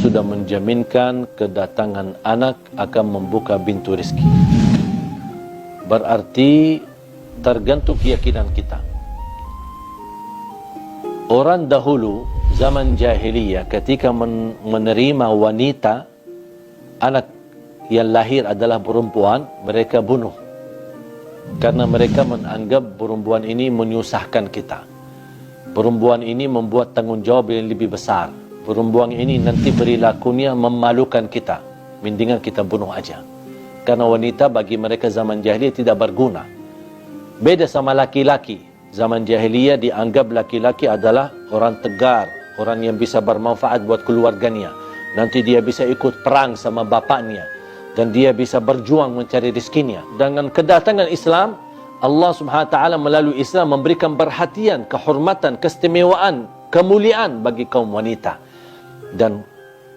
sudah menjaminkan kedatangan anak akan membuka pintu rezeki. Berarti tergantung keyakinan kita. Orang dahulu zaman jahiliyah ketika menerima wanita, anak yang lahir adalah perempuan, mereka bunuh. Karena mereka menganggap perempuan ini menyusahkan kita. Perempuan ini membuat tanggungjawab yang lebih besar. Perempuan ini nanti perilakunya memalukan kita. Mendingan kita bunuh aja. Karena wanita bagi mereka zaman jahiliyah tidak berguna. Beda sama laki-laki. Zaman jahiliyah dianggap laki-laki adalah orang tegar, orang yang bisa bermanfaat buat keluarganya. Nanti dia bisa ikut perang sama bapaknya. Dan dia bisa berjuang mencari rezekinya. Dengan kedatangan Islam, Allah Subhanahu Wa Taala melalui Islam memberikan perhatian, kehormatan, keistimewaan, kemuliaan bagi kaum wanita. Dan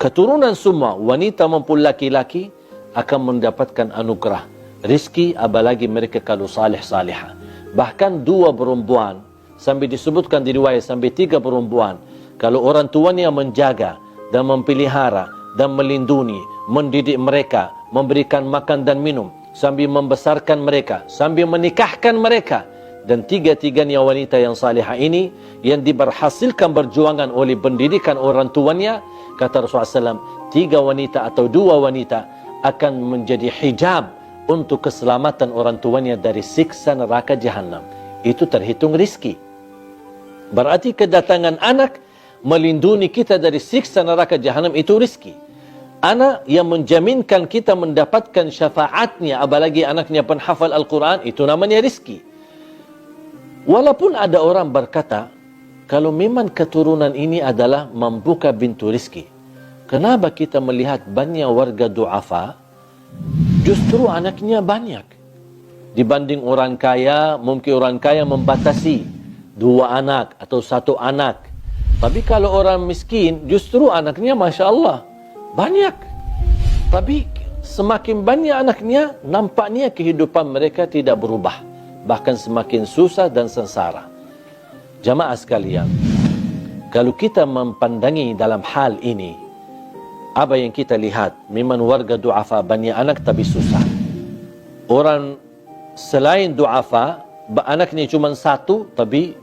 keturunan semua, wanita maupun laki-laki, akan mendapatkan anugerah rezeki, apalagi mereka kalau salih-salihah. Bahkan 2 perempuan, sampai disebutkan di riwayat sampai 3 perempuan, kalau orang tuanya menjaga dan memelihara dan melindungi, mendidik mereka, memberikan makan dan minum, sambil membesarkan mereka, sambil menikahkan mereka, dan 3-tiganya wanita yang salihah ini yang diberhasilkan berjuangan oleh pendidikan orang tuanya, kata Rasulullah SAW, 3 wanita atau 2 wanita akan menjadi hijab untuk keselamatan orang tuanya dari siksa neraka jahanam. Itu terhitung rizki. Berarti kedatangan anak melindungi kita dari siksa neraka jahanam, itu rizki. Anak yang menjaminkan kita mendapatkan syafaatnya, apalagi anaknya penghafal Al-Quran, itu namanya rizki. Walaupun ada orang berkata, kalau memang keturunan ini adalah membuka pintu rizki, kenapa kita melihat banyak warga du'afa, justru anaknya banyak. Dibanding orang kaya, mungkin orang kaya membatasi 2 anak atau 1 anak. Tapi kalau orang miskin, justru anaknya Masya Allah banyak. Tapi semakin banyak anaknya, nampaknya kehidupan mereka tidak berubah. Bahkan semakin susah dan sengsara. Jamaah sekalian, kalau kita mempandangi dalam hal ini, apa yang kita lihat, memang warga du'afa banyak anak tapi susah. Orang selain du'afa, anaknya cuma 1 tapi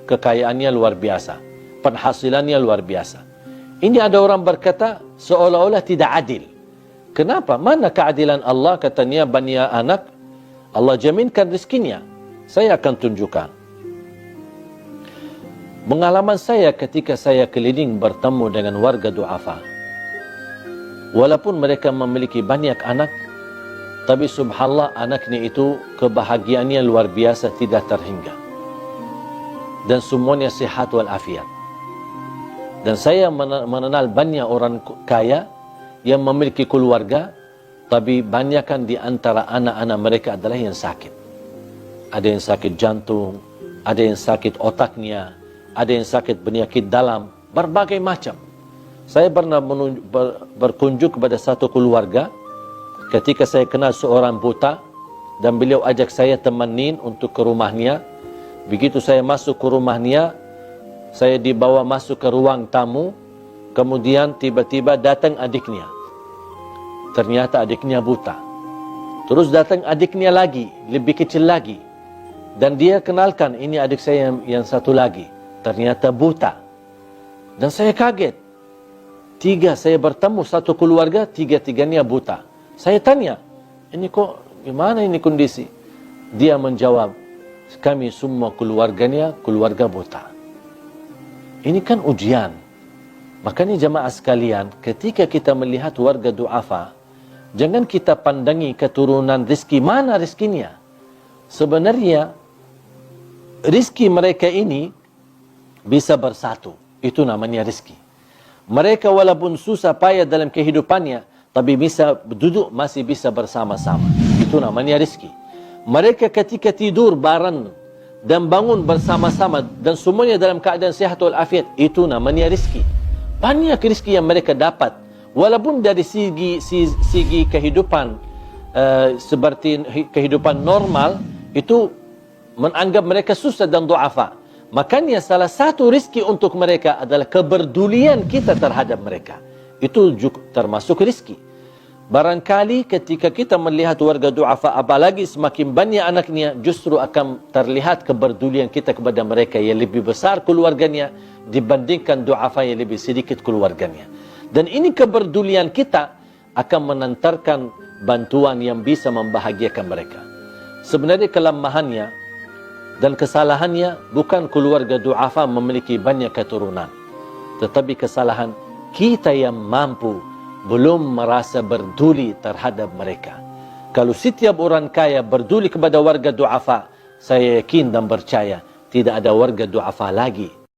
kekayaannya luar biasa, penghasilannya luar biasa. Ini ada orang berkata seolah-olah tidak adil. Kenapa? Mana keadilan Allah? Katanya banyak anak, Allah jaminkan rezekinya. Saya akan tunjukkan. Pengalaman saya ketika saya keliling bertemu dengan warga du'afa. Walaupun mereka memiliki banyak anak, tapi subhanallah anaknya itu kebahagiaannya luar biasa, tidak terhingga. Dan semuanya sehat walafiat. Dan saya mengenal banyak orang kaya yang memiliki keluarga, tapi banyakkan di antara anak-anak mereka adalah yang sakit. Ada yang sakit jantung, ada yang sakit otaknya, ada yang sakit penyakit dalam, berbagai macam. Saya pernah berkunjung kepada satu keluarga ketika saya kenal seorang buta, dan beliau ajak saya temenin untuk ke rumahnya. Begitu saya masuk ke rumahnya, saya dibawa masuk ke ruang tamu, kemudian tiba-tiba datang adiknya. Ternyata adiknya buta. Terus datang adiknya lagi, lebih kecil lagi. Dan dia kenalkan, ini adik saya yang satu lagi. Ternyata buta. Dan saya kaget. 3 saya bertemu satu keluarga, 3-tiganya buta. Saya tanya, ini kok gimana ini kondisi? Dia menjawab, kami semua keluarganya keluarga buta. Ini kan ujian. Makanya jamaah sekalian, ketika kita melihat warga du'afa, jangan kita pandangi keturunan rezeki, mana rezekinya. Sebenarnya rezeki mereka ini bisa bersatu. Itu namanya rezeki. Mereka walaupun susah payah dalam kehidupannya, tapi bisa duduk masih bisa bersama-sama. Itu namanya rezeki. Mereka ketika tidur bareng dan bangun bersama-sama dan semuanya dalam keadaan sehat walafiat, itu namanya rezeki. Banyak rezeki yang mereka dapat. Walaupun dari segi kehidupan seperti kehidupan normal, itu menganggap mereka susah dan du'afa. Makanya salah satu rezeki untuk mereka adalah kepedulian kita terhadap mereka. Itu juga termasuk rizki. Barangkali ketika kita melihat warga du'afa, apalagi semakin banyak anaknya, justru akan terlihat kepedulian kita kepada mereka yang lebih besar keluarganya dibandingkan du'afa yang lebih sedikit keluarganya. Dan ini kepedulian kita akan menantarkan bantuan yang bisa membahagiakan mereka. Sebenarnya kelemahannya dan kesalahannya bukan keluarga du'afa memiliki banyak keturunan, tetapi kesalahan kita yang mampu belum merasa berduli terhadap mereka. Kalau setiap orang kaya berduli kepada warga du'afa, saya yakin dan percaya tidak ada warga du'afa lagi